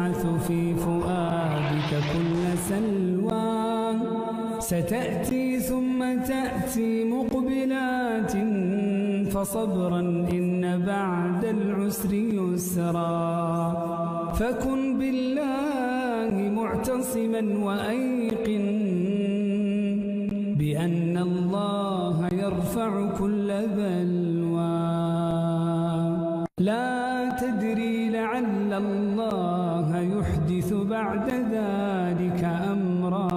تبعث في فؤادك كل سلوى ستأتي ثم تأتي مقبلات فصبرا إن بعد العسر يسرا فكن بالله معتصما وأيقن بأن الله يرفع كل بلوى لا تدري لعل الله يحدث بعد ذلك أمرا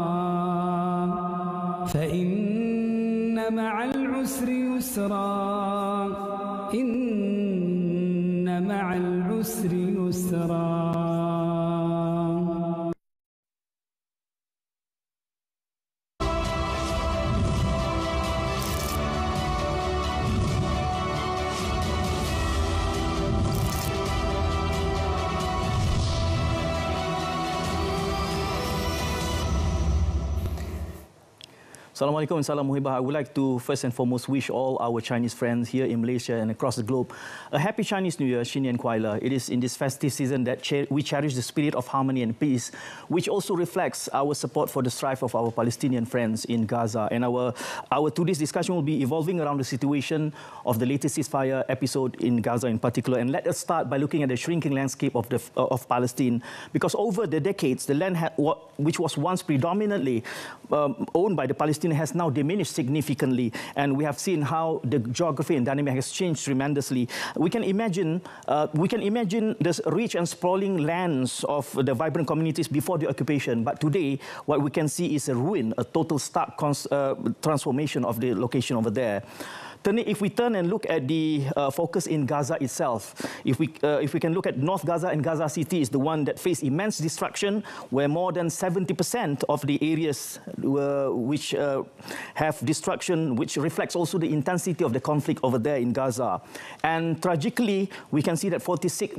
فإن مع العسر يسرا إن مع العسر يسرا. Assalamualaikum and salam muhibah. I would like to first and foremost wish all our Chinese friends here in Malaysia and across the globe a happy Chinese New Year, Xin Nian Kuai Le. It is in this festive season that we cherish the spirit of harmony and peace, which also reflects our support for the strife of our Palestinian friends in Gaza. And our today's discussion will be evolving around the situation of the latest ceasefire episode in Gaza in particular. And let us start by looking at the shrinking landscape of Palestine, because over the decades, the land which was once predominantly owned by the Palestinians has now diminished significantly, and we have seen how the geography and dynamic has changed tremendously. We can imagine the rich and sprawling lands of the vibrant communities before the occupation, but today what we can see is a ruin, a total stark transformation of the location over there. If we turn and look at the focus in Gaza itself, if we can look at North Gaza and Gaza City is the one that faced immense destruction, where more than 70% of the areas which have destruction, which reflects also the intensity of the conflict over there in Gaza. And tragically, we can see that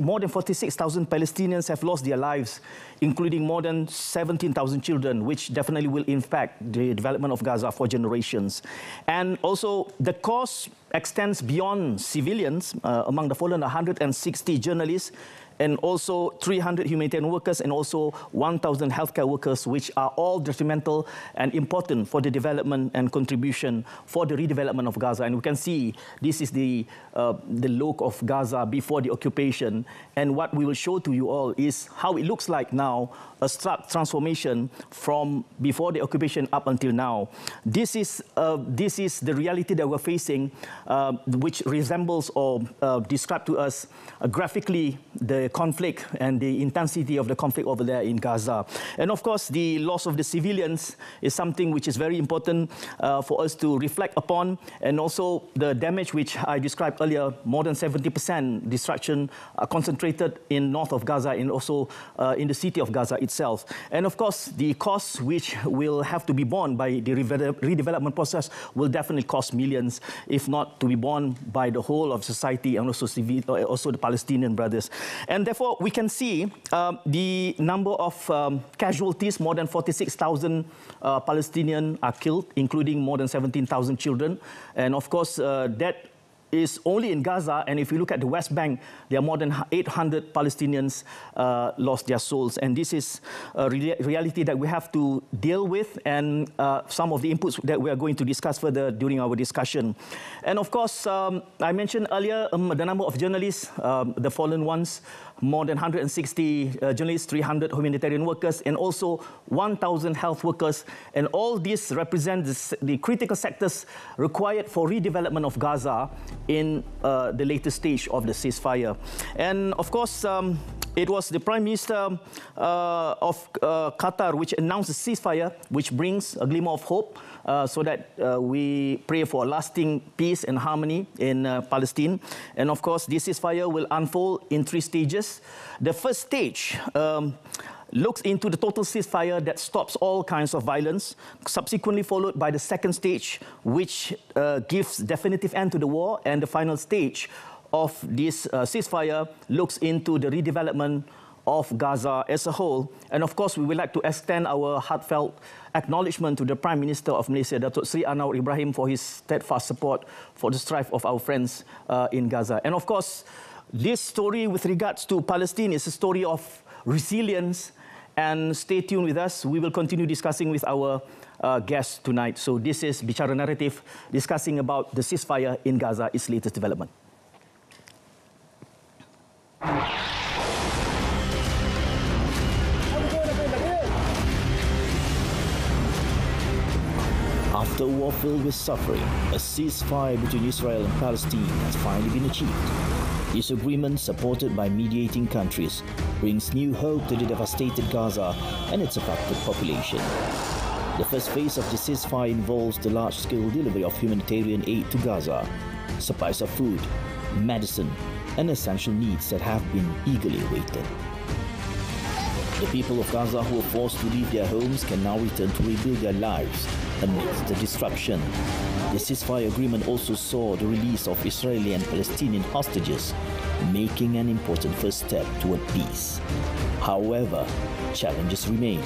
more than 46,000 Palestinians have lost their lives, including more than 17,000 children, which definitely will impact the development of Gaza for generations. And also, the cause extends beyond civilians. Among the fallen, 160 journalists, and also 300 humanitarian workers, and also 1,000 healthcare workers, which are all detrimental and important for the development and contribution for the redevelopment of Gaza. And we can see this is the look of Gaza before the occupation. And what we will show to you all is how it looks like now, a stark transformation from before the occupation up until now. This is the reality that we're facing, which resembles or describe to us graphically the conflict and the intensity of the conflict over there in Gaza. And of course, the loss of the civilians is something which is very important for us to reflect upon, and also the damage which I described earlier, more than 70% destruction concentrated in north of Gaza and also in the city of Gaza itself. And of course, the costs which will have to be borne by the redevelopment process will definitely cost millions, if not to be borne by the whole of society and also the Palestinian brothers. And therefore, we can see the number of casualties. More than 46,000 Palestinians are killed, including more than 17,000 children. And of course, that is only in Gaza, and if you look at the West Bank, there are more than 800 Palestinians lost their souls. And this is a reality that we have to deal with, and some of the inputs that we are going to discuss further during our discussion. And of course, I mentioned earlier the number of journalists, the fallen ones, more than 160 journalists, 300 humanitarian workers, and also 1,000 health workers. And all this represents the critical sectors required for redevelopment of Gaza in the latest stage of the ceasefire. And of course, it was the Prime Minister of Qatar which announced the ceasefire, which brings a glimmer of hope so that we pray for a lasting peace and harmony in Palestine. And of course, this ceasefire will unfold in 3 stages. The first stage looks into the total ceasefire that stops all kinds of violence, subsequently followed by the second stage, which gives definitive end to the war, and the final stage of this ceasefire looks into the redevelopment of Gaza as a whole. And of course, we would like to extend our heartfelt acknowledgement to the Prime Minister of Malaysia, Datuk Seri Anwar Ibrahim, for his steadfast support for the strife of our friends in Gaza. And of course, This story with regards to Palestine is a story of resilience, and stay tuned with us. We will continue discussing with our guests tonight. So this is Bicara Naratif, discussing about the ceasefire in Gaza, its latest development. After a war filled with suffering, a ceasefire between Israel and Palestine has finally been achieved. This agreement, supported by mediating countries, brings new hope to the devastated Gaza and its affected population. The first phase of the ceasefire involves the large-scale delivery of humanitarian aid to Gaza, supplies of food, medicine, and essential needs that have been eagerly awaited. The people of Gaza who were forced to leave their homes can now return to rebuild their lives amidst the disruption. The ceasefire agreement also saw the release of Israeli and Palestinian hostages, making an important first step toward peace. However, challenges remain.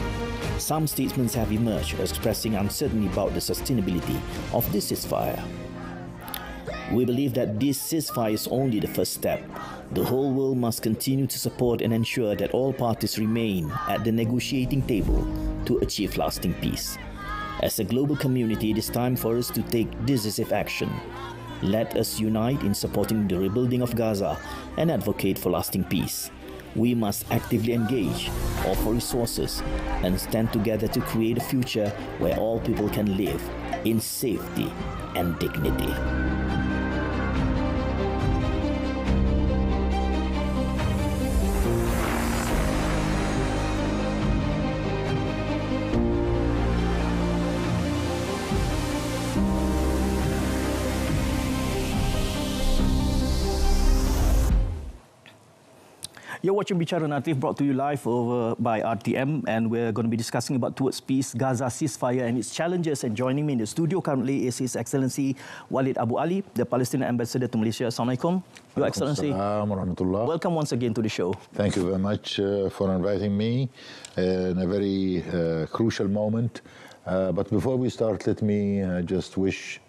Some statements have emerged expressing uncertainty about the sustainability of this ceasefire. We believe that this ceasefire is only the first step. The whole world must continue to support and ensure that all parties remain at the negotiating table to achieve lasting peace. As a global community, it is time for us to take decisive action. Let us unite in supporting the rebuilding of Gaza and advocate for lasting peace. We must actively engage, offer resources, and stand together to create a future where all people can live in safety and dignity. You're watching Bicara Naratif, brought to you live over by RTM, and we're going to be discussing about Towards Peace, Gaza ceasefire and its challenges. And joining me in the studio currently is His Excellency Walid Abu Ali, the Palestinian Ambassador to Malaysia. Assalamualaikum, Your Excellency. Welcome once again to the show. Thank you very much for inviting me in a very crucial moment. But before we start, let me just wish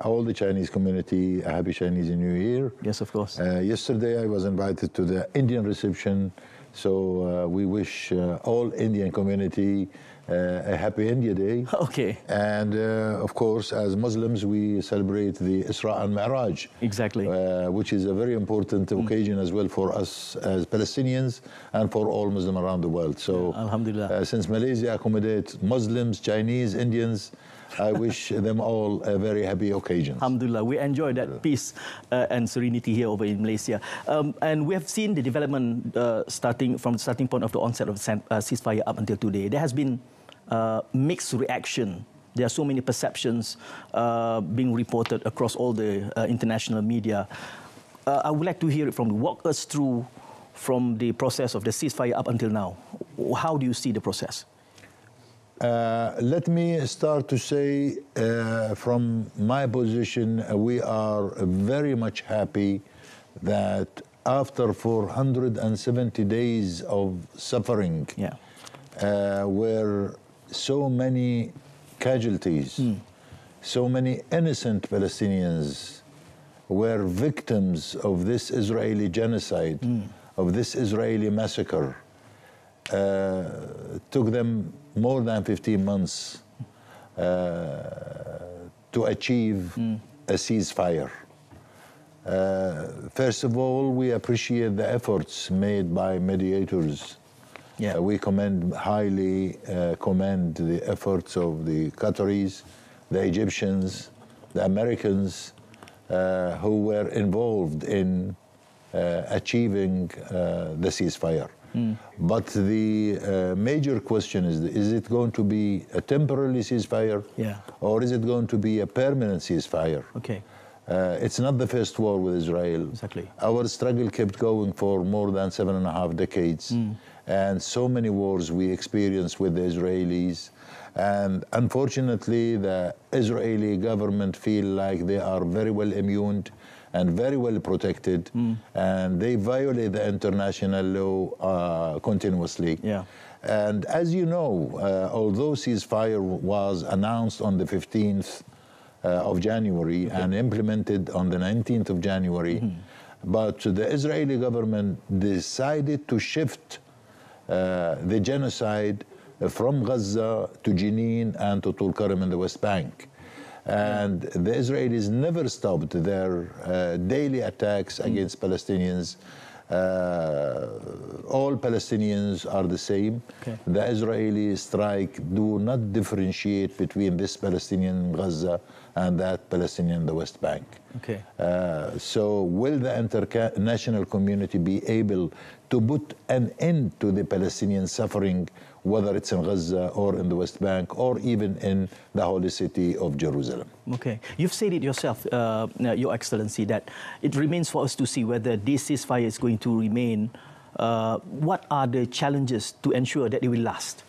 all the Chinese community a happy Chinese New Year. Yes, of course. Yesterday I was invited to the Indian reception, so we wish all Indian community a happy India Day. Okay. And of course, as Muslims, we celebrate the Isra and Mi'raj. Exactly. Which is a very important occasion as well for us as Palestinians and for all Muslims around the world. So, Alhamdulillah. Since Malaysia accommodates Muslims, Chinese, Indians, I wish them all a very happy occasion. Alhamdulillah, we enjoy that peace and serenity here over in Malaysia. And we have seen the development starting from the starting point of the onset of the ceasefire up until today. There has been mixed reaction. There are so many perceptions being reported across all the international media. I would like to hear it from you. Walk us through from the process of the ceasefire up until now. How do you see the process? Let me start to say, from my position, we are very much happy that after 470 days of suffering, where so many casualties, so many innocent Palestinians were victims of this Israeli genocide, of this Israeli massacre, took them more than 15 months to achieve a ceasefire. First of all, we appreciate the efforts made by mediators. We highly commend the efforts of the Qataris, the Egyptians, the Americans, who were involved in achieving the ceasefire. But the major question is it going to be a temporary ceasefire, or is it going to be a permanent ceasefire? Okay. It's not the first war with Israel. Exactly. Our struggle kept going for more than 7.5 decades, and so many wars we experienced with the Israelis. And unfortunately, the Israeli government feel like they are very well immune and very well protected, and they violate the international law continuously. And as you know, although ceasefire was announced on the 15th of January and implemented on the 19th of January, But the Israeli government decided to shift the genocide from Gaza to Jenin and to Tulkarm in the West Bank. And the Israelis never stopped their daily attacks against Palestinians. All Palestinians are the same. Okay. The Israeli strike do not differentiate between this Palestinian in Gaza and that Palestinian in the West Bank. Okay. So will the international community be able to put an end to the Palestinian suffering, whether it's in Gaza or in the West Bank or even in the holy city of Jerusalem? Okay. You've said it yourself, Your Excellency, that it remains for us to see whether this ceasefire is going to remain. What are the challenges to ensure that it will last?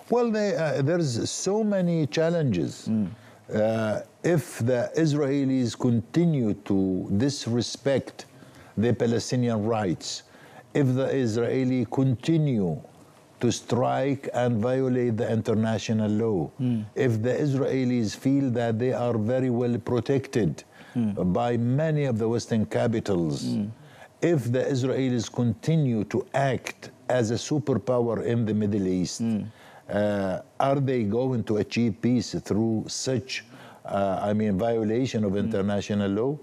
Well, there's so many challenges. If the Israelis continue to disrespect the Palestinian rights, if the Israeli continue to strike and violate the international law, if the Israelis feel that they are very well protected by many of the Western capitals, if the Israelis continue to act as a superpower in the Middle East, are they going to achieve peace through such violation of international law?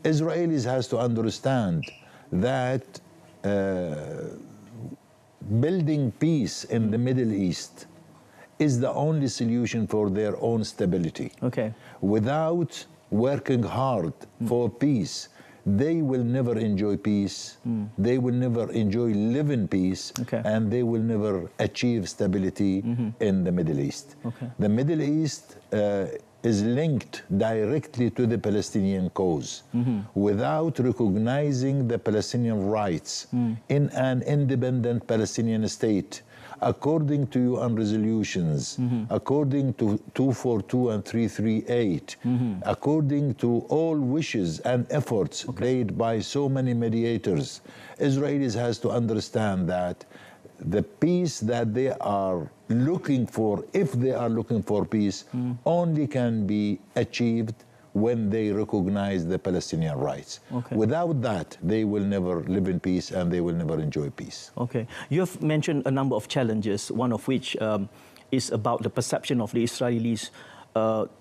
Israelis has to understand that building peace in the Middle East is the only solution for their own stability. Okay. Without working hard for peace, they will never enjoy peace, they will never enjoy live in peace, and they will never achieve stability in the Middle East. Okay. The Middle East is linked directly to the Palestinian cause. Without recognizing the Palestinian rights in an independent Palestinian state, according to UN resolutions, according to 242 and 338, according to all wishes and efforts made by so many mediators, Israelis has to understand that the peace that they are looking for, if they are looking for peace, only can be achieved when they recognize the Palestinian rights. Okay. Without that, they will never live in peace and they will never enjoy peace. Okay. You have mentioned a number of challenges, one of which is about the perception of the Israelis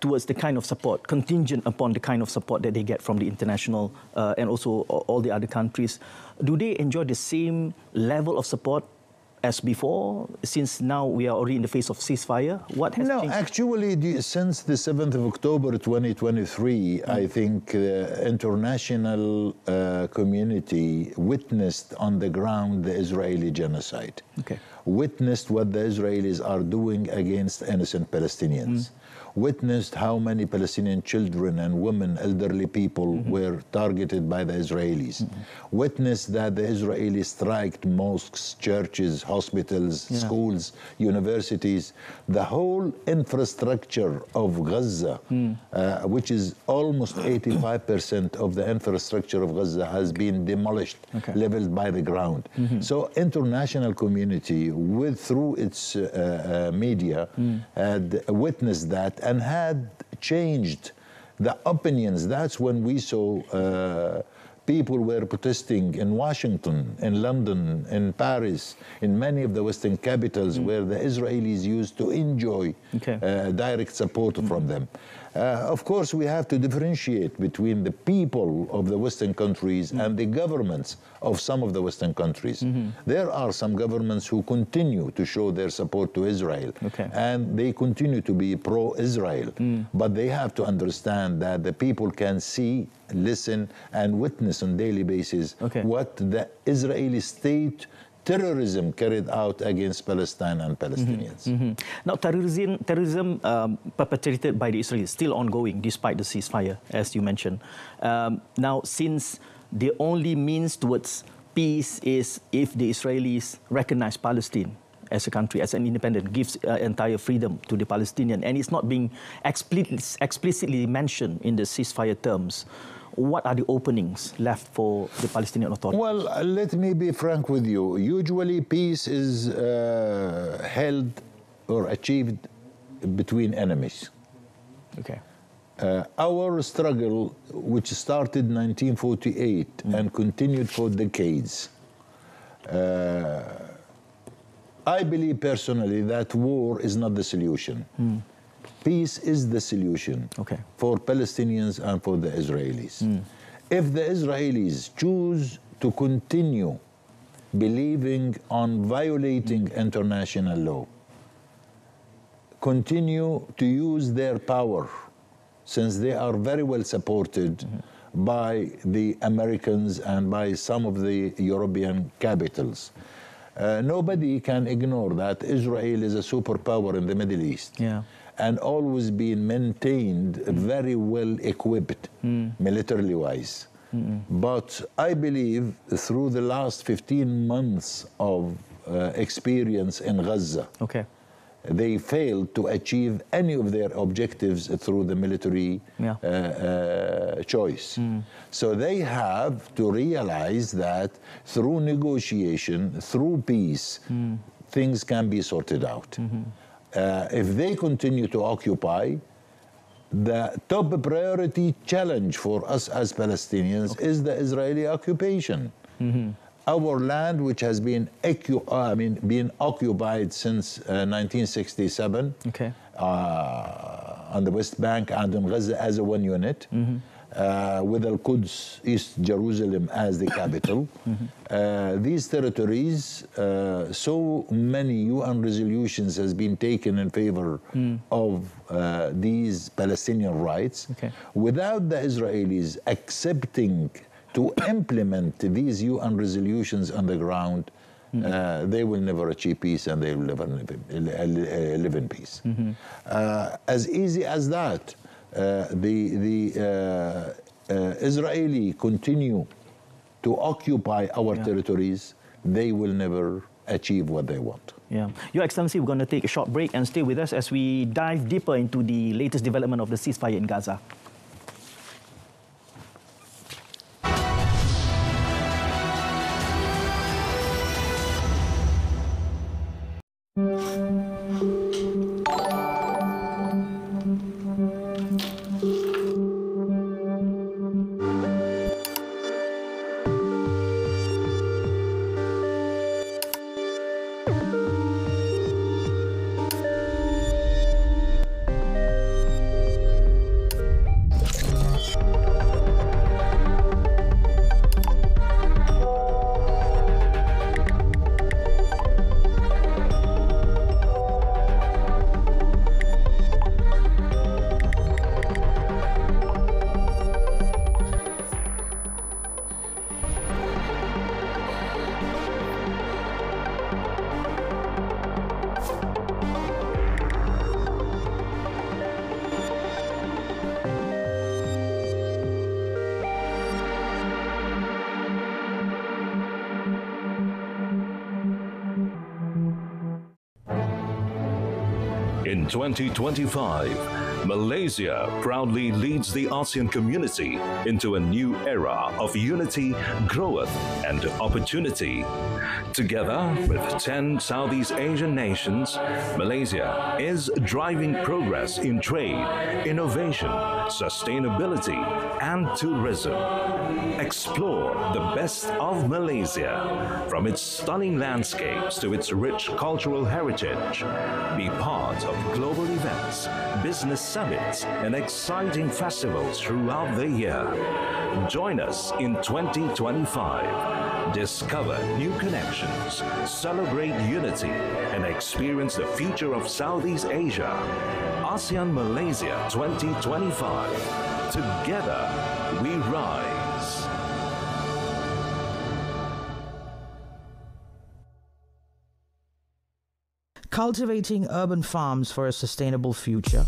towards the kind of support, contingent upon the kind of support that they get from the international and also all the other countries. Do they enjoy the same level of support as before, since now we are already in the phase of ceasefire? What has changed? Actually, since the 7th of October 2023, I think the international community witnessed on the ground the Israeli genocide. Okay. Witnessed what the Israelis are doing against innocent Palestinians. Witnessed how many Palestinian children and women, elderly people were targeted by the Israelis. Witnessed that the Israelis striked mosques, churches, hospitals, schools, universities. The whole infrastructure of Gaza, which is almost 85% of the infrastructure of Gaza, has been demolished, leveled by the ground. So international community, through its media, had witnessed that and had changed the opinions. That's when we saw people were protesting in Washington, in London, in Paris, in many of the Western capitals where the Israelis used to enjoy direct support from them. Of course, we have to differentiate between the people of the Western countries and the governments of some of the Western countries. There are some governments who continue to show their support to Israel, and they continue to be pro-Israel. But they have to understand that the people can see, listen, and witness on a daily basis what the Israeli state terrorism carried out against Palestine and Palestinians. Now, terrorism perpetrated by the Israelis is still ongoing despite the ceasefire, as you mentioned. Now, since the only means towards peace is if the Israelis recognize Palestine as a country, as an independent, gives entire freedom to the Palestinian, and it's not being explicitly mentioned in the ceasefire terms, what are the openings left for the Palestinian Authority? Well, let me be frank with you. Usually peace is held or achieved between enemies. Okay. Our struggle, which started in 1948 and continued for decades, I believe personally that war is not the solution. Peace is the solution for Palestinians and for the Israelis. If the Israelis choose to continue believing on violating international law, continue to use their power, since they are very well supported by the Americans and by some of the European capitals. Nobody can ignore that Israel is a superpower in the Middle East and always been maintained very well equipped militarily wise. But I believe through the last 15 months of experience in Gaza, they failed to achieve any of their objectives through the military choice. So they have to realize that through negotiation, through peace, things can be sorted out. If they continue to occupy, the top priority challenge for us as Palestinians is the Israeli occupation. Our land, which has been occupied since 1967 on the West Bank and in Gaza as a one unit, with Al-Quds, East Jerusalem as the capital. These territories, so many UN resolutions has been taken in favor of these Palestinian rights. Without the Israelis accepting to implement these UN resolutions on the ground, they will never achieve peace and they will never live in peace. As easy as that, the Israeli continue to occupy our territories, they will never achieve what they want. Your Excellency, we're going to take a short break and stay with us as we dive deeper into the latest development of the ceasefire in Gaza. In 2025, Malaysia proudly leads the ASEAN community into a new era of unity, growth, and opportunity. Together with 10 Southeast Asian nations, Malaysia is driving progress in trade, innovation, sustainability, and tourism. Explore the best of Malaysia, from its stunning landscapes to its rich cultural heritage. Be part of global events, business summits, and exciting festivals throughout the year. Join us in 2025. Discover new connections, celebrate unity, and experience the future of Southeast Asia. ASEAN Malaysia 2025. Together, we rise. Cultivating urban farms for a sustainable future.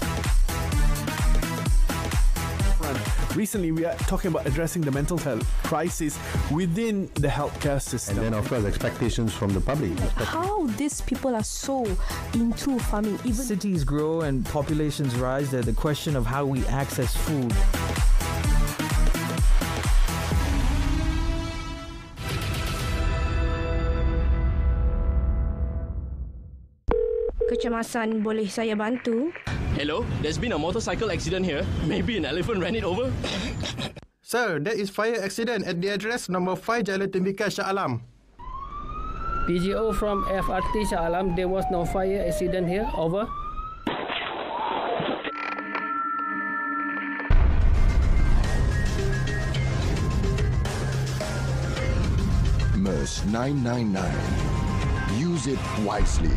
Recently, we are talking about addressing the mental health crisis within the healthcare system. And then, of course, expectations from the public. How these people are so into farming. Even cities grow and populations rise, there's the question of how we access food. Kecemasan boleh saya bantu? Hello, there's been a motorcycle accident here. Maybe an elephant ran it over. Sir, there is fire accident at the address number 5 Jalan Tembika Shah Alam. PGO from FRT Shah Alam, there was no fire accident here, over. MERS 999. Use it wisely.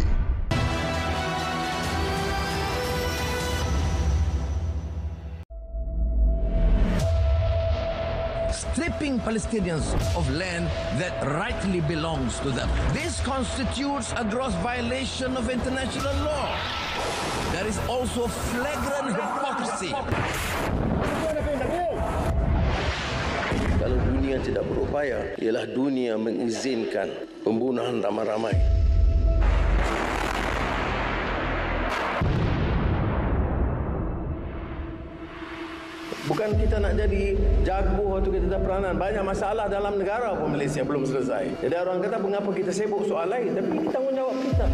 Stripping Palestinians of land that rightly belongs to them. This constitutes a gross violation of international law. There is also flagrant hypocrisy. Kalau dunia tidak berupaya, ialah dunia mengizinkan pembunuhan ramai-ramai. Bukan kita nak jadi jago atau kita tak peranan. Banyak masalah dalam negara pun Malaysia belum selesai. Jadi orang kata mengapa kita sibuk soal lain, tapi ini tanggungjawab kita.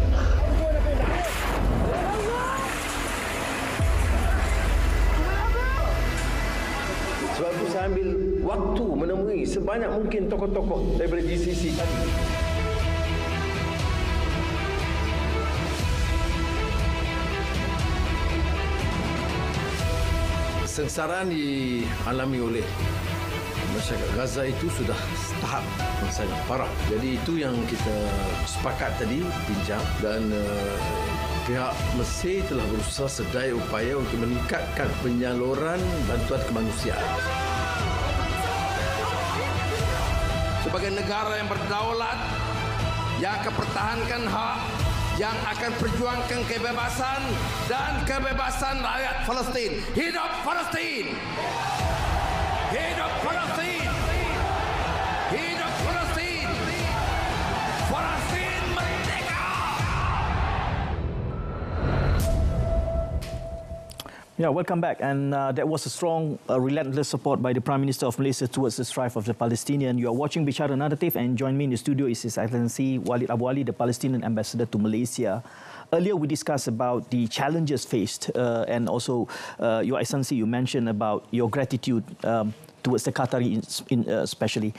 Sebab itu saya ambil waktu menemui sebanyak mungkin tokoh-tokoh daripada GCC tadi. Sengsaraan dialami oleh masyarakat Gaza itu sudah tahap yang sangat parah. Jadi itu yang kita sepakat tadi bincang, dan pihak Mesir telah berusaha sedaya upaya untuk meningkatkan penyaluran bantuan kemanusiaan. Sebagai negara yang berdaulat, yang akan pertahankan hak, yang akan perjuangkan kebebasan dan kebebasan rakyat Palestin. Hidup Palestin! Hidup Palestin! Hidup Palestin! Palestin merdeka! Yeah, welcome back. And that was a strong, relentless support by the Prime Minister of Malaysia towards the strife of the Palestinian. You are watching Bicara Naratif, and join me in the studio is His Excellency Walid Abu Ali, the Palestinian Ambassador to Malaysia. Earlier, we discussed about the challenges faced, and also, Your Excellency, you mentioned about your gratitude towards the Qatari, especially.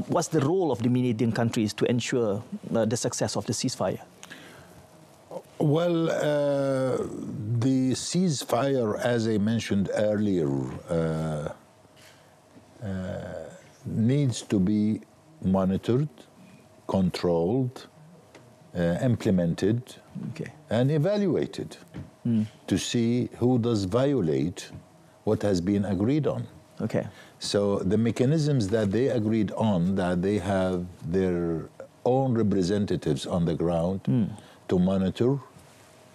What's the role of the mediating countries to ensure the success of the ceasefire? Well, the ceasefire, as I mentioned earlier, needs to be monitored, controlled, implemented, and evaluated to see who does violate what has been agreed on. Okay. So the mechanisms that they agreed on, that they have their own representatives on the ground to monitor,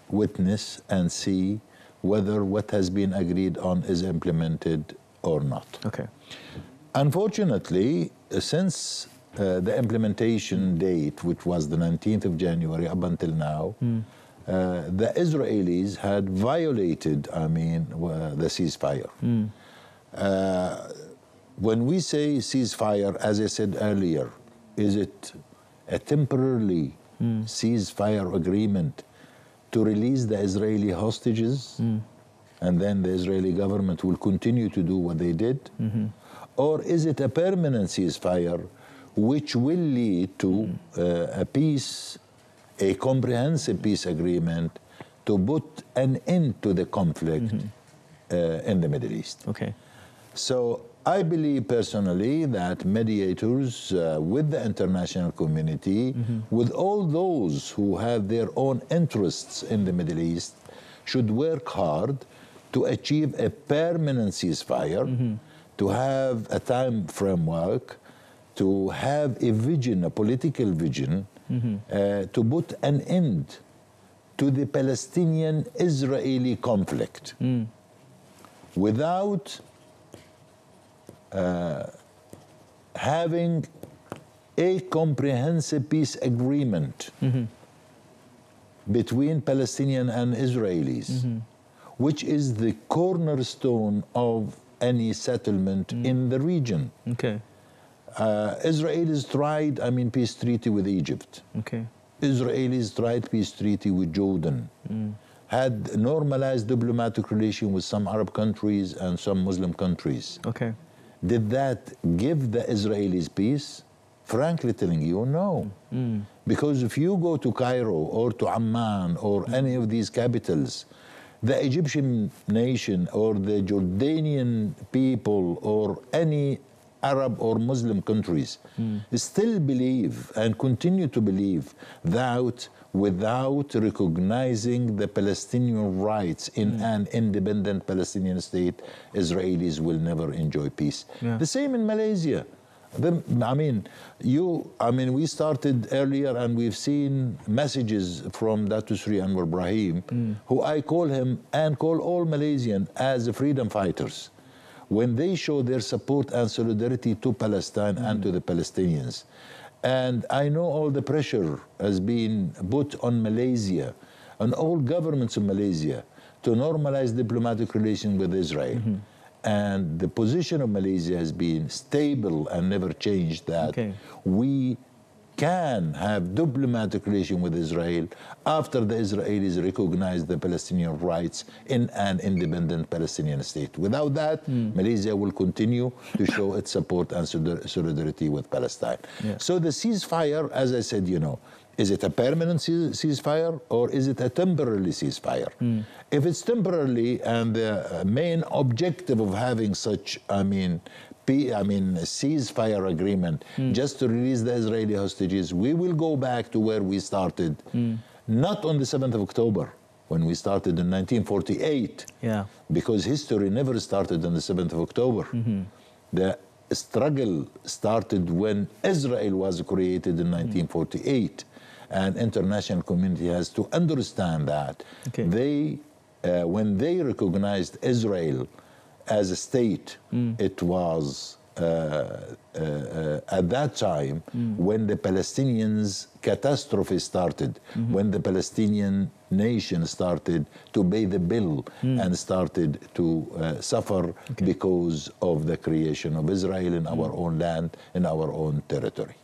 witness, and see whether what has been agreed on is implemented or not. Okay. Unfortunately, since the implementation date, which was the 19th of January, up until now, the Israelis had violated, the ceasefire. When we say ceasefire, as I said earlier, is it a temporarily ceasefire agreement to release the Israeli hostages, and then the Israeli government will continue to do what they did? Or is it a permanent ceasefire which will lead to a peace, a comprehensive peace agreement to put an end to the conflict in the Middle East? Okay. So I believe personally that mediators with the international community, with all those who have their own interests in the Middle East, should work hard to achieve a permanent ceasefire, to have a time framework, to have a vision, a political vision, to put an end to the Palestinian-Israeli conflict. Without having a comprehensive peace agreement between Palestinian and Israelis, which is the cornerstone of any settlement in the region. Okay. Israelis tried, peace treaty with Egypt. Okay. Israelis tried peace treaty with Jordan. had normalized diplomatic relations with some Arab countries and some Muslim countries. Okay. Did that give the Israelis peace? Frankly telling you, no. Because if you go to Cairo or to Amman or any of these capitals, the Egyptian nation or the Jordanian people or any Arab or Muslim countries still believe and continue to believe that without recognizing the Palestinian rights in an independent Palestinian state, Israelis will never enjoy peace. The same in Malaysia. We started earlier and we've seen messages from Dato Sri Anwar Ibrahim, who I call him and call all Malaysians as freedom fighters, when they show their support and solidarity to Palestine and to the Palestinians. And I know all the pressure has been put on Malaysia, on all governments of Malaysia, to normalize diplomatic relations with Israel. And the position of Malaysia has been stable and never changed, that we can have diplomatic relations with Israel after the Israelis recognize the Palestinian rights in an independent Palestinian state. Without that, Malaysia will continue to show its support and solidarity with Palestine. So the ceasefire, as I said, is it a permanent ceasefire or is it a temporary ceasefire? If it's temporarily and the main objective of having such, ceasefire agreement, just to release the Israeli hostages, we will go back to where we started, not on the 7th of October, when we started in 1948, because history never started on the 7th of October. The struggle started when Israel was created in 1948, and international community has to understand that. When they recognized Israel as a state, it was at that time when the Palestinians' catastrophe started, when the Palestinian nation started to pay the bill and started to suffer because of the creation of Israel in our own land, in our own territory.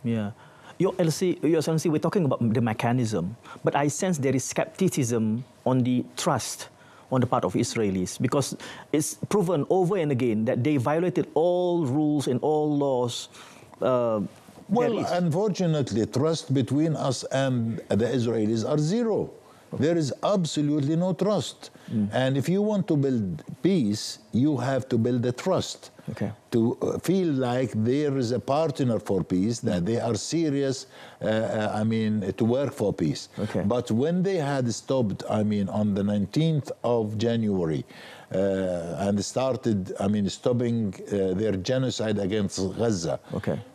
Your Excellency, we're talking about the mechanism, but I sense there is skepticism on the trust on the part of Israelis, because it's proven over and again that they violated all rules and all laws. Well, unfortunately, trust between us and the Israelis are zero. There is absolutely no trust. And if you want to build peace, you have to build a trust. To feel like there is a partner for peace, that they are serious, to work for peace. But when they had stopped, on the 19th of January, and started, stopping their genocide against Gaza,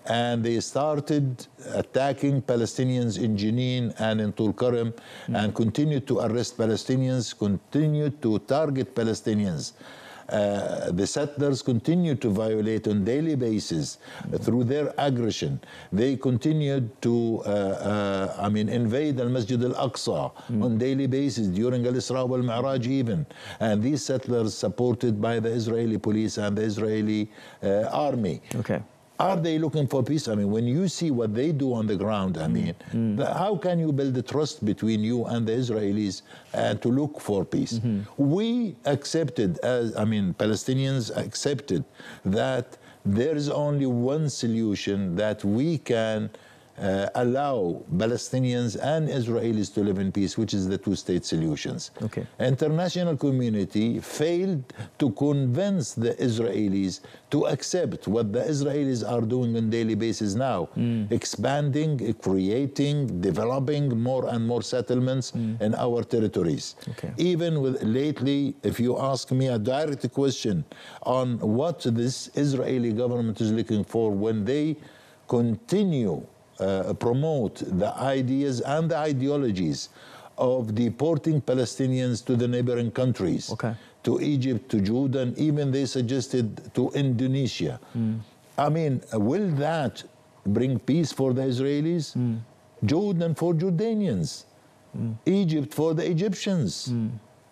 and they started attacking Palestinians in Jenin and in Tulkarem, and continued to arrest Palestinians, continued to target Palestinians. The settlers continue to violate on daily basis through their aggression. They continued to invade Al-Masjid Al-Aqsa on daily basis during Al-Isra wal-Mi'raj even. And these settlers supported by the Israeli police and the Israeli army. Are they looking for peace? When you see what they do on the ground, how can you build a trust between you and the Israelis and to look for peace? We accepted, Palestinians accepted that there is only one solution that we can allow Palestinians and Israelis to live in peace, which is the two-state solutions. International community failed to convince the Israelis to accept what the Israelis are doing on a daily basis now, expanding, creating, developing more and more settlements in our territories. Even with lately, if you ask me a direct question on what this Israeli government is looking for when they continue promote the ideas and the ideologies of deporting Palestinians to the neighboring countries, to Egypt, to Jordan, even they suggested to Indonesia. Will that bring peace for the Israelis? Jordan for Jordanians, Egypt for the Egyptians,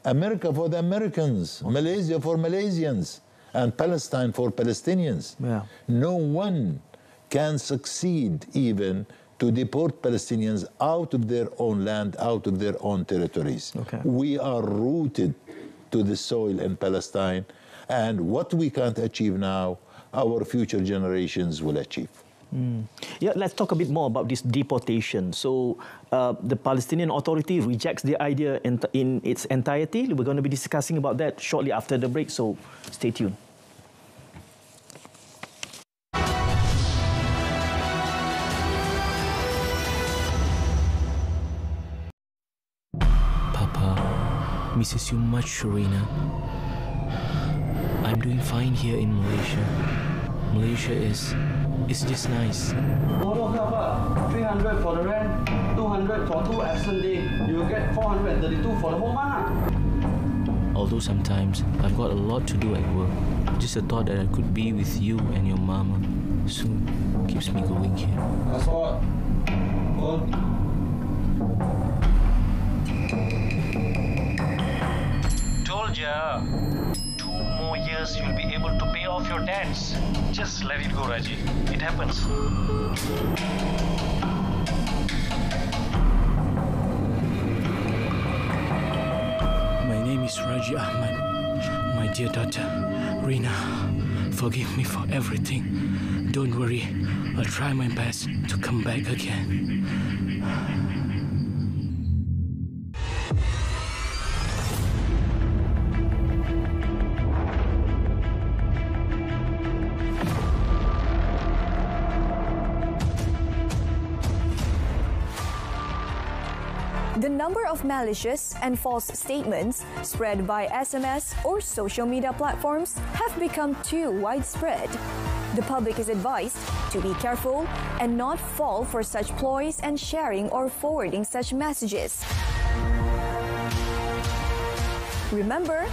America for the Americans, Malaysia for Malaysians, and Palestine for Palestinians. No one can succeed even to deport Palestinians out of their own land, out of their own territories. Okay. We are rooted to the soil in Palestine, and what we can't achieve now, our future generations will achieve. Yeah, let's talk a bit more about this deportation. So the Palestinian Authority rejects the idea in its entirety. We're going to be discussing about that shortly after the break, so stay tuned. Papa, misses you much, Sharina. I'm doing fine here in Malaysia. Malaysia is just nice. 300 for the rent, 200 for 2 absent days. You'll get 432 for the whole month. Although sometimes I've got a lot to do at work, just the thought that I could be with you and your mama soon keeps me going here. That's all. Good. Told ya. 2 more years you'll be able to pay off your debts. Just let it go, Raji. It happens. My name is Raji Ahmad. My dear daughter, Rina, forgive me for everything. Don't worry, I'll try my best to come back again. The number of malicious and false statements spread by SMS or social media platforms have become too widespread. The public is advised to be careful and not fall for such ploys and sharing or forwarding such messages. Remember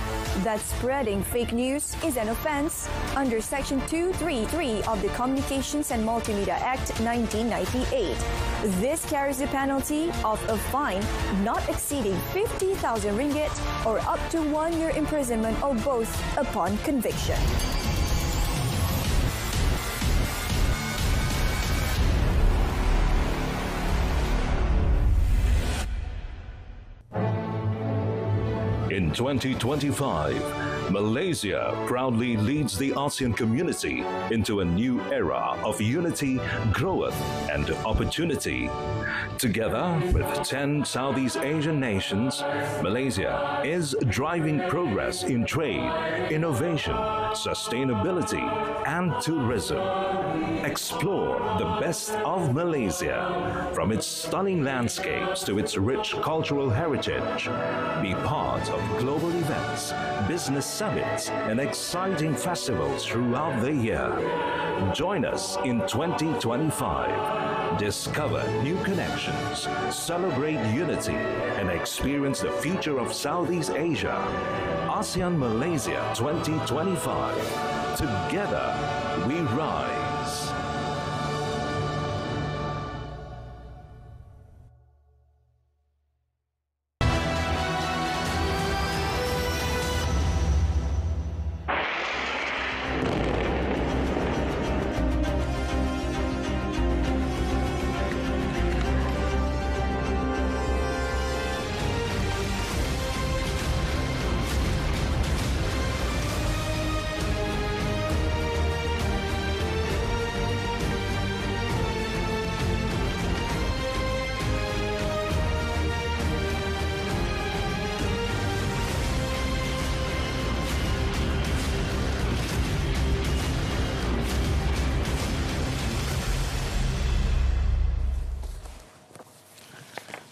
that spreading fake news is an offence under Section 233 of the Communications and Multimedia Act 1998. This carries the penalty of a fine not exceeding 50,000 ringgit or up to 1 year imprisonment or both upon conviction. In 2025, Malaysia proudly leads the ASEAN community into a new era of unity, growth, and opportunity. Together with 10 Southeast Asian nations, Malaysia is driving progress in trade, innovation, sustainability, and tourism. Explore the best of Malaysia, from its stunning landscapes to its rich cultural heritage. Be part of global events, business summits, and exciting festivals throughout the year. Join us in 2025. Discover new connections, celebrate unity, and experience the future of Southeast Asia. ASEAN Malaysia 2025. Together, we rise.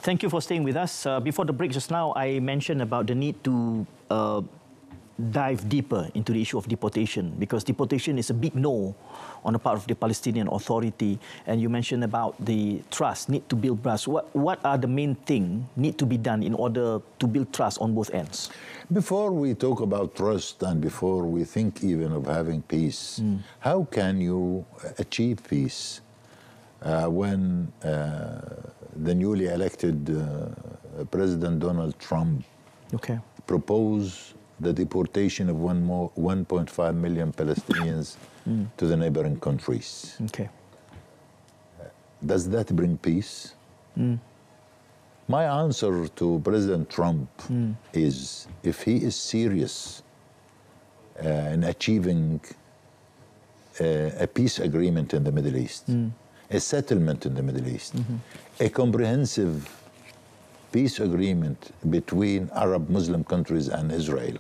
Thank you for staying with us. Before the break just now, I mentioned about the need to dive deeper into the issue of deportation, because deportation is a big no on the part of the Palestinian Authority. And you mentioned about the trust, need to build trust. What are the main things need to be done in order to build trust on both ends? Before we talk about trust and before we think even of having peace, how can you achieve peace when the newly elected President Donald Trump proposed the deportation of 1.5 million Palestinians to the neighboring countries? does that bring peace? My answer to President Trump is, if he is serious in achieving a peace agreement in the Middle East, a settlement in the Middle East, a comprehensive peace agreement between Arab Muslim countries and Israel,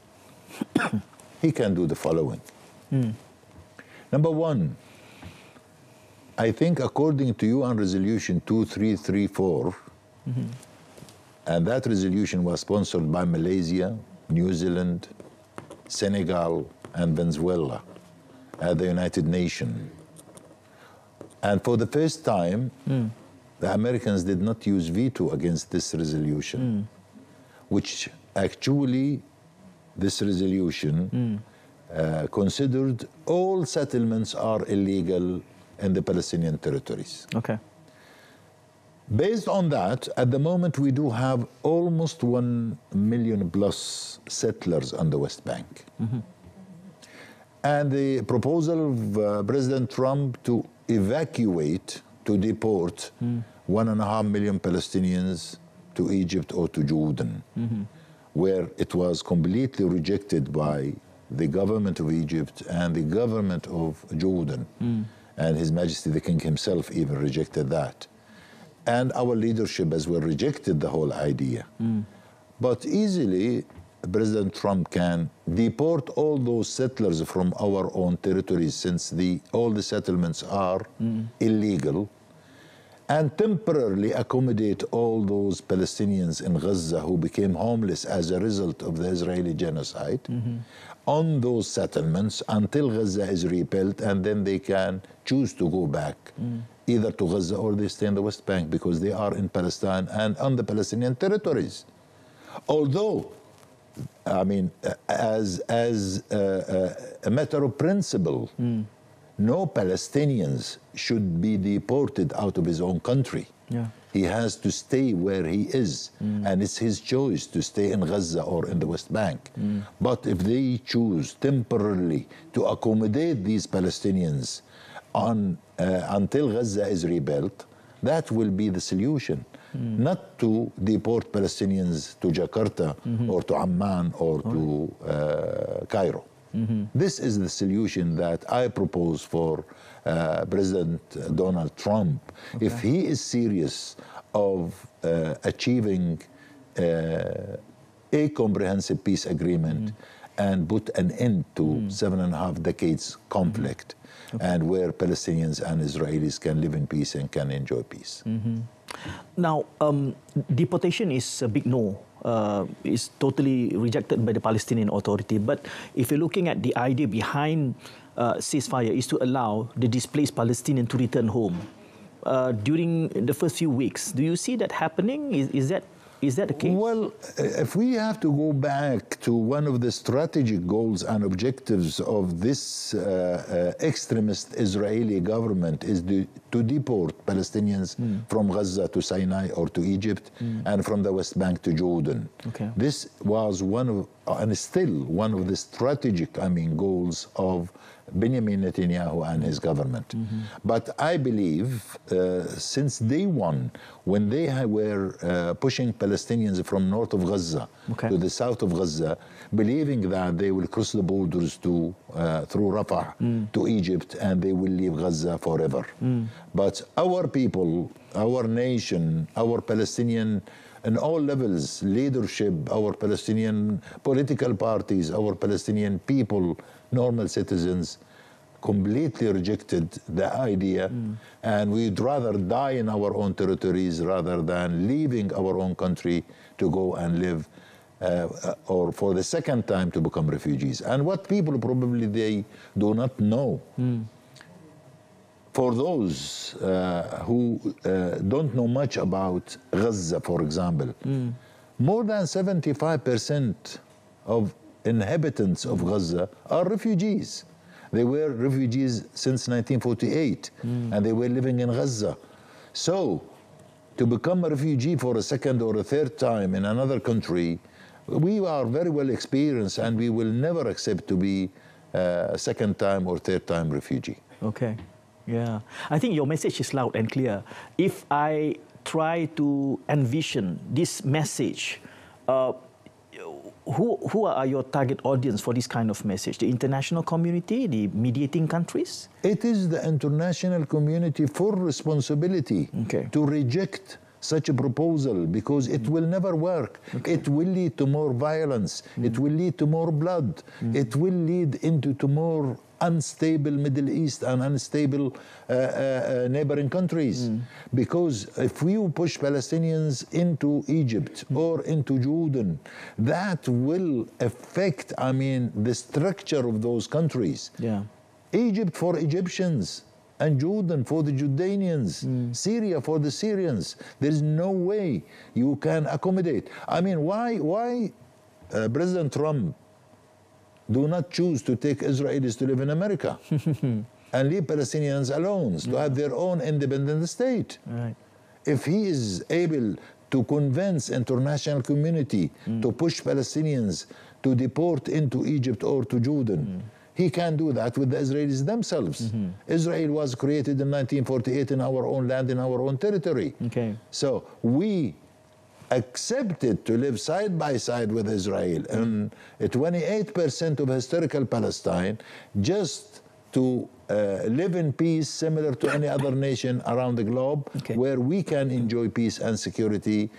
he can do the following. Number one, I think according to UN Resolution 2334, and that resolution was sponsored by Malaysia, New Zealand, Senegal, and Venezuela at the United Nations. And for the first time, the Americans did not use veto against this resolution, which actually, this resolution considered all settlements are illegal in the Palestinian territories. Okay. Based on that, at the moment we do have almost 1 million plus settlers on the West Bank. And the proposal of President Trump to evacuate, to deport 1.5 million Palestinians to Egypt or to Jordan, where it was completely rejected by the government of Egypt and the government of Jordan. And His Majesty the King himself even rejected that. And our leadership as well rejected the whole idea. But easily, President Trump can deport all those settlers from our own territories, since all the settlements are illegal, and temporarily accommodate all those Palestinians in Gaza who became homeless as a result of the Israeli genocide on those settlements until Gaza is rebuilt, and then they can choose to go back either to Gaza or they stay in the West Bank, because they are in Palestine and on the Palestinian territories. Although, I mean, as a matter of principle, no Palestinians should be deported out of his own country. He has to stay where he is, and it's his choice to stay in Gaza or in the West Bank. But if they choose temporarily to accommodate these Palestinians until Gaza is rebuilt, that will be the solution. Not to deport Palestinians to Jakarta or to Amman or to Cairo. This is the solution that I propose for President Donald Trump. If he is serious of achieving a comprehensive peace agreement and put an end to 7.5 decades conflict, and where Palestinians and Israelis can live in peace and can enjoy peace. Now, deportation is a big no. It's totally rejected by the Palestinian Authority. But if you're looking at the idea behind ceasefire, is to allow the displaced Palestinian to return home. During the first few weeks, do you see that happening? Is that the case? Well, if we have to go back to one of the strategic goals and objectives of this extremist Israeli government is to deport Palestinians from Gaza to Sinai or to Egypt, and from the West Bank to Jordan. This was one of, and still one of the strategic, goals of Benjamin Netanyahu and his government. But I believe since day one, when they were pushing Palestinians from north of Gaza to the south of Gaza, believing that they will cross the borders to through Rafah to Egypt and they will leave Gaza forever. But our people, our nation, our Palestinian, in all levels, leadership, our Palestinian political parties, our Palestinian people, normal citizens, completely rejected the idea, and we'd rather die in our own territories rather than leaving our own country to go and live, or for the second time to become refugees. And what people probably they do not know, for those who don't know much about Gaza, for example, more than 75% of inhabitants of Gaza are refugees. They were refugees since 1948, and they were living in Gaza. So, to become a refugee for a second or a third time in another country, we are very well experienced, and we will never accept to be a second time or third time refugee. Okay. Yeah, I think your message is loud and clear. If I try to envision this message, who are your target audience for this kind of message? The international community, the mediating countries? It is the international community full responsibility to reject such a proposal, because it will never work. It will lead to more violence. It will lead to more blood. It will lead into to more unstable Middle East and unstable neighboring countries. Because if we push Palestinians into Egypt or into Jordan, that will affect, I mean, the structure of those countries. Yeah. Egypt for Egyptians, and Jordan for the Jordanians, Syria for the Syrians. There is no way you can accommodate. I mean, why President Trump do not choose to take Israelis to live in America and leave Palestinians alone to have their own independent state? Right. If he is able to convince international community to push Palestinians to deport into Egypt or to Jordan, he can do that with the Israelis themselves. Israel was created in 1948 in our own land, in our own territory. So we accepted to live side by side with Israel and 28% of historical Palestine, just to live in peace, similar to any other nation around the globe, where we can enjoy peace and security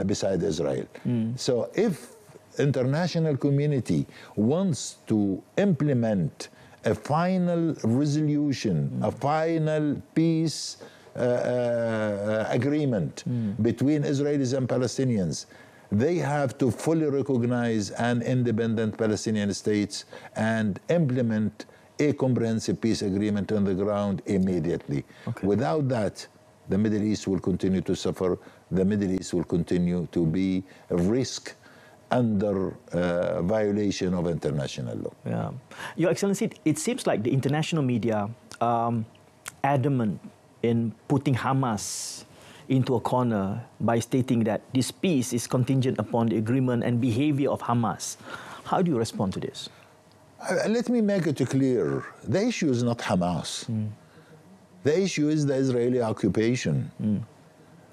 beside Israel. So if international community wants to implement a final resolution, a final peace agreement between Israelis and Palestinians, they have to fully recognize an independent Palestinian state and implement a comprehensive peace agreement on the ground immediately. Without that, the Middle East will continue to suffer. The Middle East will continue to be a risk under violation of international law. Yeah. Your Excellency, it seems like the international media adamant in putting Hamas into a corner by stating that this peace is contingent upon the agreement and behavior of Hamas. How do you respond to this? Let me make it clear. The issue is not Hamas. The issue is the Israeli occupation.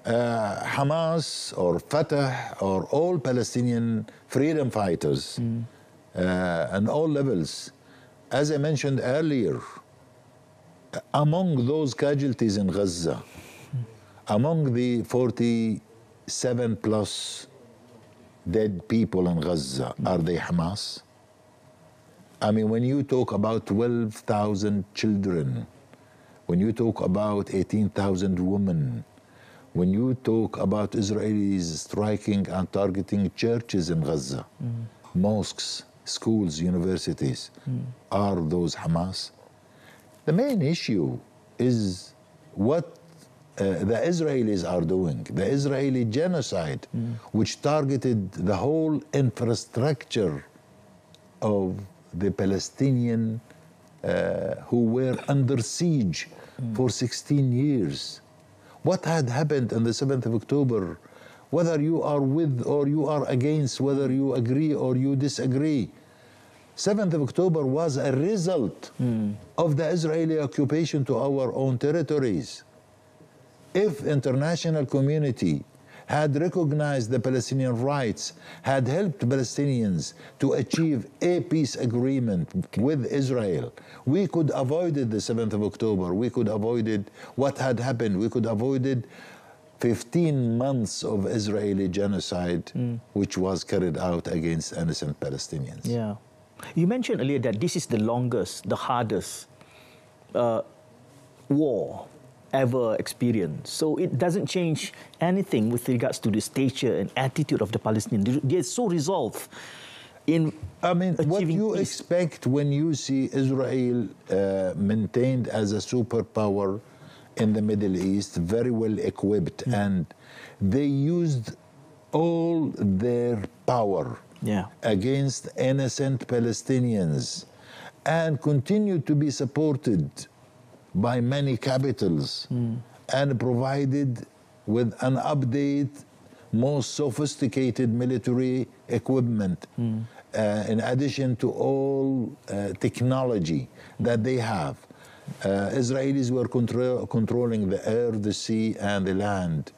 Hamas or Fatah or all Palestinian freedom fighters and all levels, as I mentioned earlier, among those casualties in Gaza, among the 47 plus dead people in Gaza, are they Hamas? I mean, when you talk about 12,000 children, when you talk about 18,000 women, when you talk about Israelis striking and targeting churches in Gaza, mosques, schools, universities, are those Hamas? The main issue is what the Israelis are doing, the Israeli genocide, which targeted the whole infrastructure of the Palestinian who were under siege for 16 years. What had happened on the 7th of October, whether you are with or you are against, whether you agree or you disagree, 7th of October was a result of the Israeli occupation to our own territories. If international community had recognized the Palestinian rights, had helped Palestinians to achieve a peace agreement with Israel, we could have avoided the 7th of October. We could have avoided what had happened. We could have avoided 15 months of Israeli genocide, which was carried out against innocent Palestinians. Yeah. You mentioned earlier that this is the longest, the hardest war ever experienced. So it doesn't change anything with regards to the stature and attitude of the Palestinians. They're so resolved in what you expect when you see Israel maintained as a superpower in the Middle East, very well equipped, and they used all their power against innocent Palestinians and continue to be supported by many capitals and provided with an update, most sophisticated military equipment in addition to all technology that they have. Israelis were controlling the air, the sea, and the land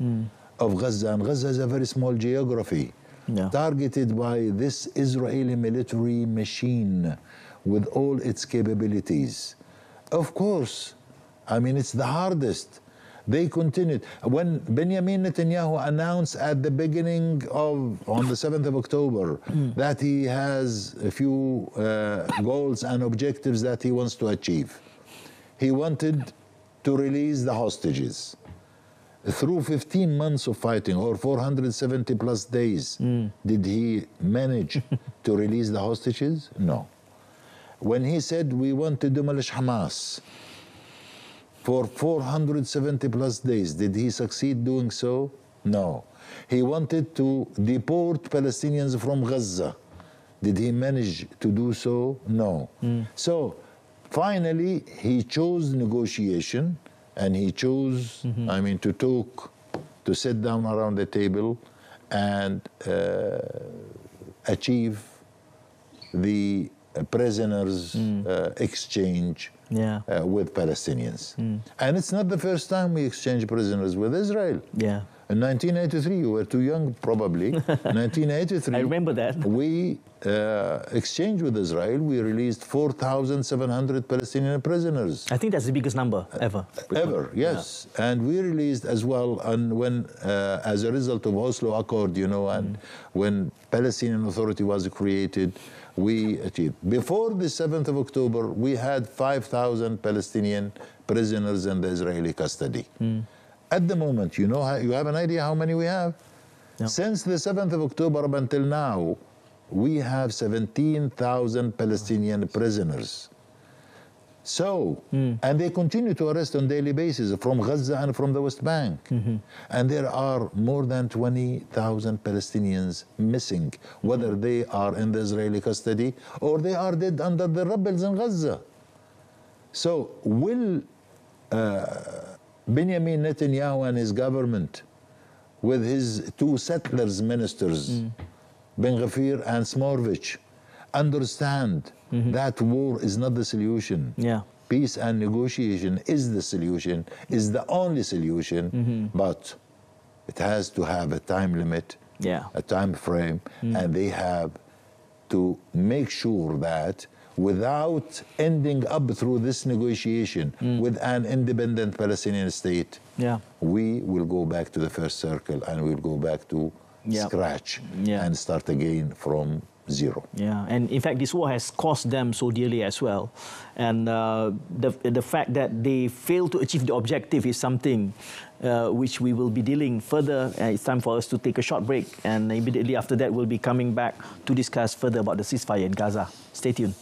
of Gaza. And Gaza is a very small geography, targeted by this Israeli military machine with all its capabilities. Of course, I mean, it's the hardest. They continued. When Benjamin Netanyahu announced at the beginning on the 7th of October, that he has a few goals and objectives that he wants to achieve. He wanted to release the hostages. Through 15 months of fighting, or 470 plus days, did he manage to release the hostages? No. When he said we want to demolish Hamas, for 470 plus days, did he succeed doing so? No. He wanted to deport Palestinians from Gaza. Did he manage to do so? No. So finally, he chose negotiation, and he chose, I mean, to talk, to sit down around the table and achieve the prisoners exchange with Palestinians. And it's not the first time we exchange prisoners with Israel. In 1983, you were too young probably. 1983. I remember that. We exchanged with Israel. We released 4,700 Palestinian prisoners. I think that's the biggest number ever. Ever, yes. And we released as well, and when, as a result of Oslo Accord, you know, and when Palestinian Authority was created, we achieved. Before the 7th of October, we had 5,000 Palestinian prisoners in the Israeli custody. At the moment, you know, you have an idea how many we have? No. Since the 7th of October up until now, we have 17,000 Palestinian prisoners. So, and they continue to arrest on a daily basis from Gaza and from the West Bank. And there are more than 20,000 Palestinians missing, whether they are in the Israeli custody or they are dead under the rebels in Gaza. So, will Benjamin Netanyahu and his government, with his two settlers ministers, Ben-Gvir and Smotrich, understand that war is not the solution? Peace and negotiation is the solution, is the only solution, but it has to have a time limit, a time frame, and they have to make sure that without ending up through this negotiation with an independent Palestinian state, we will go back to the first circle and we'll go back to scratch and start again from zero. And in fact, this war has cost them so dearly as well. And the fact that they failed to achieve the objective is something which we will be dealing further. It's time for us to take a short break, and immediately after that, we'll be coming back to discuss further about the ceasefire in Gaza. Stay tuned.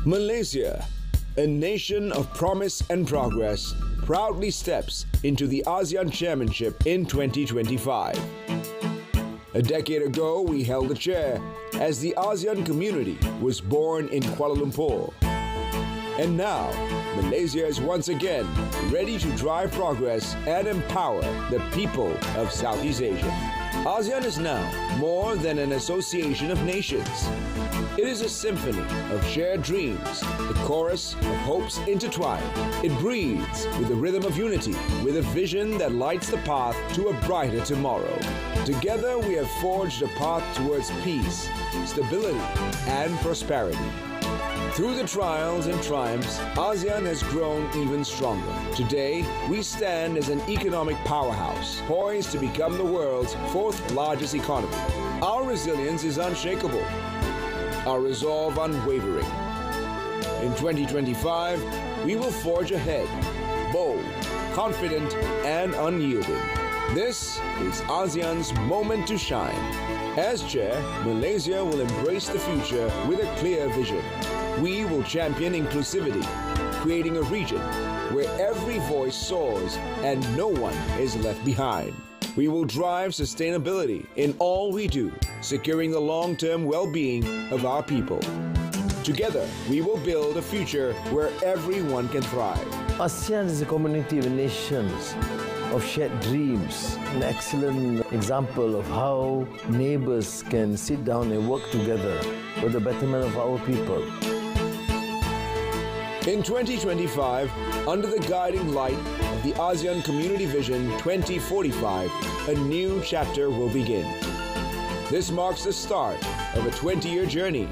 Malaysia, a nation of promise and progress, proudly steps into the ASEAN Chairmanship in 2025. A decade ago, we held the chair as the ASEAN community was born in Kuala Lumpur. And now, Malaysia is once again ready to drive progress and empower the people of Southeast Asia. ASEAN is now more than an association of nations. It is a symphony of shared dreams, the chorus of hopes intertwined. It breathes with the rhythm of unity, with a vision that lights the path to a brighter tomorrow. Together we have forged a path towards peace, stability, and prosperity. Through the trials and triumphs, ASEAN has grown even stronger. Today, we stand as an economic powerhouse, poised to become the world's fourth largest economy. Our resilience is unshakable, our resolve unwavering. In 2025, we will forge ahead, bold, confident, and unyielding. This is ASEAN's moment to shine. As chair, Malaysia will embrace the future with a clear vision. We will champion inclusivity, creating a region where every voice soars and no one is left behind. We will drive sustainability in all we do, securing the long-term well-being of our people. Together, we will build a future where everyone can thrive. ASEAN is a community of nations of shared dreams, an excellent example of how neighbors can sit down and work together for the betterment of our people. In 2025, under the guiding light of the ASEAN Community Vision 2045, a new chapter will begin. This marks the start of a 20-year journey,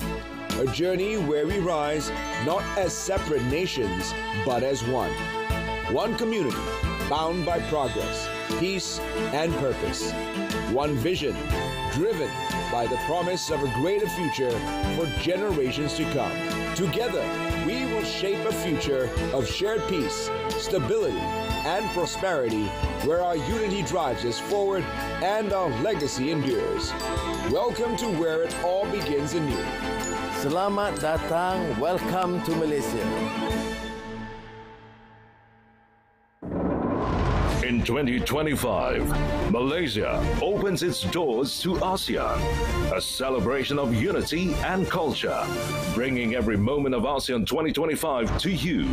a journey where we rise not as separate nations, but as one. One community, bound by progress, peace, and purpose. One vision, driven by the promise of a greater future for generations to come. Together, we will shape a future of shared peace, stability, and prosperity, where our unity drives us forward and our legacy endures. Welcome to where it all begins anew. Selamat datang, welcome to Malaysia. In 2025, Malaysia opens its doors to ASEAN, a celebration of unity and culture, bringing every moment of ASEAN 2025 to you,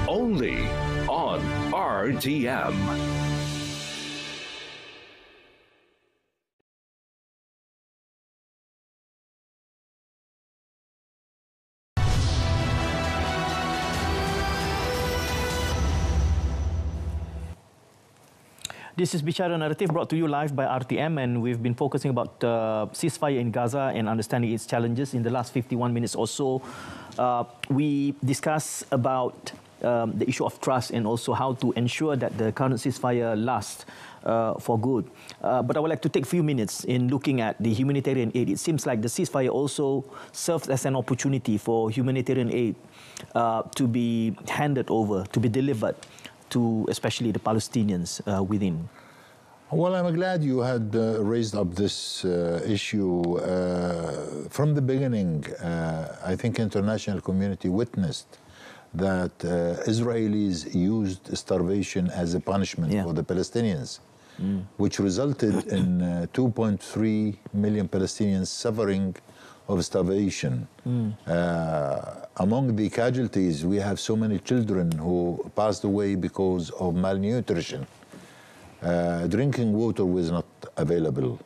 only on RTM. This is Bicara Naratif, brought to you live by RTM, and we've been focusing about ceasefire in Gaza and understanding its challenges. In the last 51 minutes or so, we discussed about the issue of trust and also how to ensure that the current ceasefire lasts for good. But I would like to take a few minutes in looking at the humanitarian aid. It seems like the ceasefire also serves as an opportunity for humanitarian aid to be handed over, to be delivered to especially the Palestinians within. Well, I'm glad you had raised up this issue. From the beginning, I think international community witnessed that Israelis used starvation as a punishment for the Palestinians, which resulted in 2.3 million Palestinians suffering of starvation. Among the casualties, we have so many children who passed away because of malnutrition. Drinking water was not available.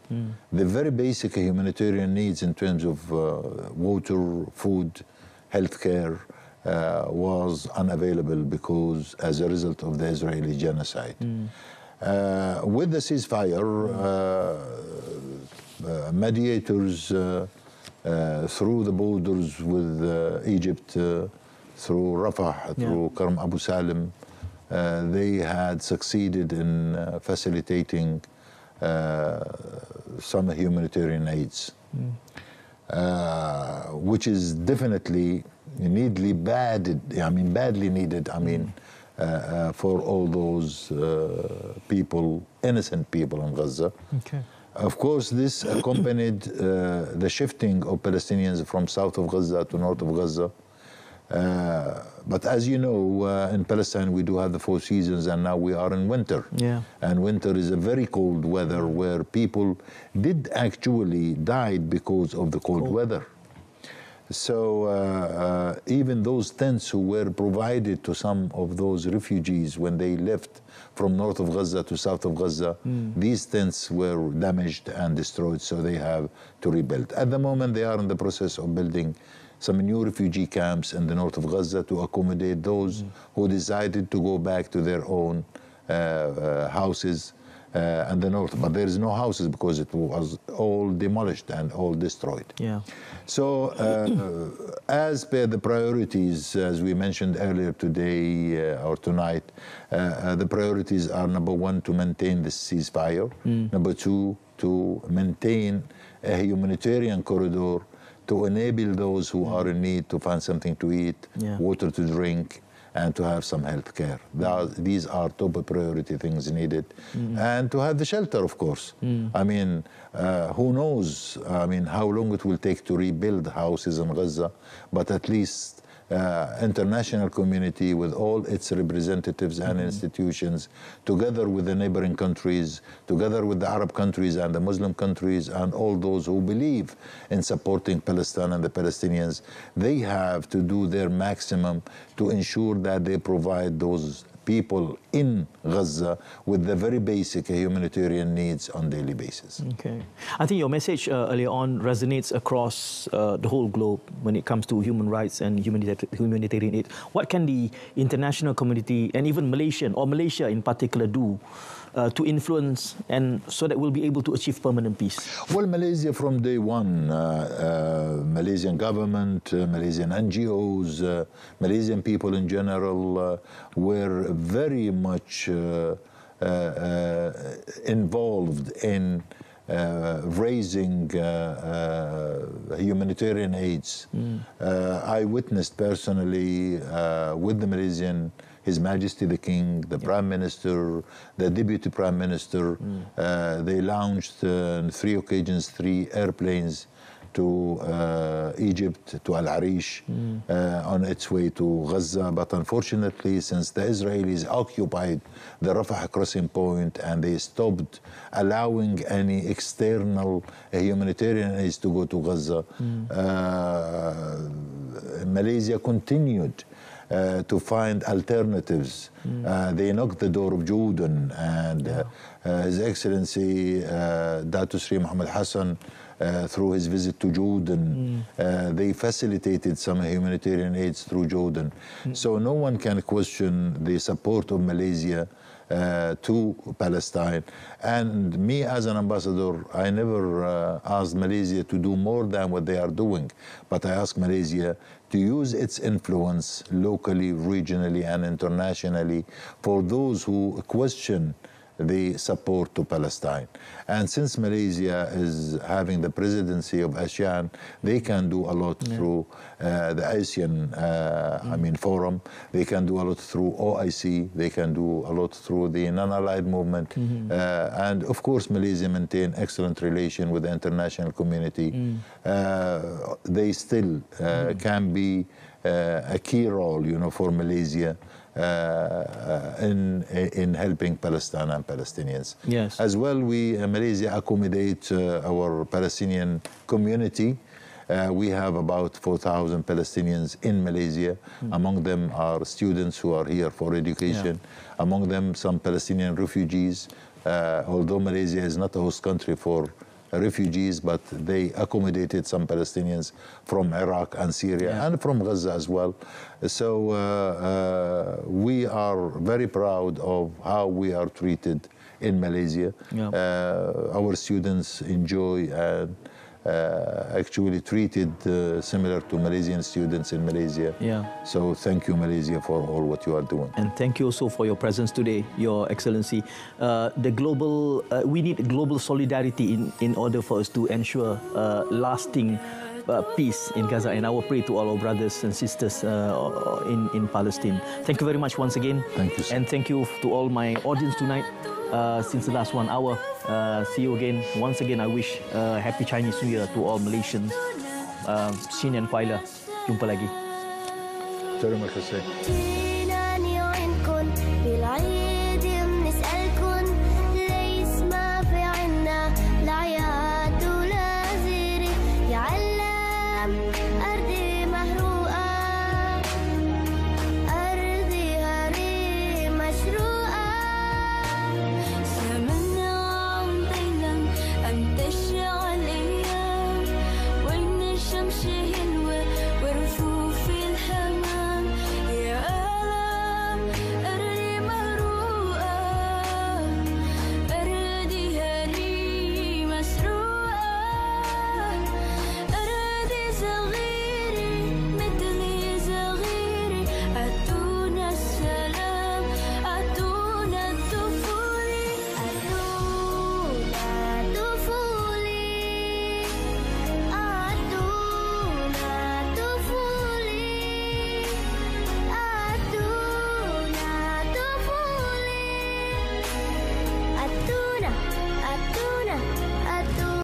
The very basic humanitarian needs in terms of water, food, healthcare was unavailable because as a result of the Israeli genocide. With the ceasefire, mediators through the borders with Egypt, through Rafah, through Kerm Abu Salim, they had succeeded in facilitating some humanitarian aids, which is definitely badly needed. For all those people, innocent people in Gaza. Of course, this accompanied the shifting of Palestinians from south of Gaza to north of Gaza. But as you know, in Palestine, we do have the 4 seasons, and now we are in winter. And winter is a very cold weather where people did actually die because of the cold weather. So even those tents who were provided to some of those refugees when they left from north of Gaza to south of Gaza, these tents were damaged and destroyed, so they have to rebuild. At the moment, they are in the process of building some new refugee camps in the north of Gaza to accommodate those who decided to go back to their own houses in the north. But there is no houses because it was all demolished and all destroyed. So as per the priorities, as we mentioned earlier today or tonight, the priorities are: number 1, to maintain the ceasefire; number 2, to maintain a humanitarian corridor to enable those who are in need to find something to eat, water to drink, and to have some health care. These are top priority things needed. And to have the shelter, of course. Who knows, how long it will take to rebuild houses in Gaza, but at least international community with all its representatives and institutions, together with the neighboring countries, together with the Arab countries and the Muslim countries and all those who believe in supporting Palestine and the Palestinians, they have to do their maximum to ensure that they provide those people in Gaza with the very basic humanitarian needs on daily basis. Okay. I think your message earlier on resonates across the whole globe when it comes to human rights and humanitarian aid. What can the international community and even Malaysia in particular do to influence and so that we'll be able to achieve permanent peace? Well, Malaysia from day one, Malaysian government, Malaysian NGOs, Malaysian people in general were very much involved in raising humanitarian aids. I witnessed personally with the Malaysian His Majesty the King, the Prime Minister, the Deputy Prime Minister. They launched on 3 occasions 3 airplanes to Egypt, to Al Arish, on its way to Gaza. But unfortunately, since the Israelis occupied the Rafah crossing point and they stopped allowing any external humanitarian aids to go to Gaza, Malaysia continued to find alternatives. They knocked the door of Jordan, and His Excellency Dato Sri Muhammad Hassan, through his visit to Jordan, they facilitated some humanitarian aids through Jordan. So no one can question the support of Malaysia to Palestine. And me as an ambassador, I never asked Malaysia to do more than what they are doing, but I asked Malaysia to use its influence locally, regionally, and internationally for those who question the support to Palestine. And since Malaysia is having the presidency of ASEAN, they can do a lot through the ASEAN forum. They can do a lot through OIC. They can do a lot through the non-allied movement. And of course, Malaysia maintain excellent relation with the international community. They still can be a key role, for Malaysia in helping Palestine and Palestinians. Yes. As well, Malaysia accommodate our Palestinian community. We have about 4,000 Palestinians in Malaysia. Among them are students who are here for education. Among them, some Palestinian refugees. Although Malaysia is not a host country for refugees, but they accommodated some Palestinians from Iraq and Syria and from Gaza as well. So we are very proud of how we are treated in Malaysia. Our students enjoy and actually treated similar to Malaysian students in Malaysia. So thank you, Malaysia, for all what you are doing. And thank you also for your presence today, Your Excellency. We need global solidarity in order for us to ensure lasting peace in Gaza, and I will pray to all our brothers and sisters in Palestine. Thank you very much once again. Thank you, sir. And thank you to all my audience tonight. Since the last 1 hour, see you again. Once again, I wish Happy Chinese New Year to all Malaysians. Xin and Kuala. Jumpa lagi. Terima kasih.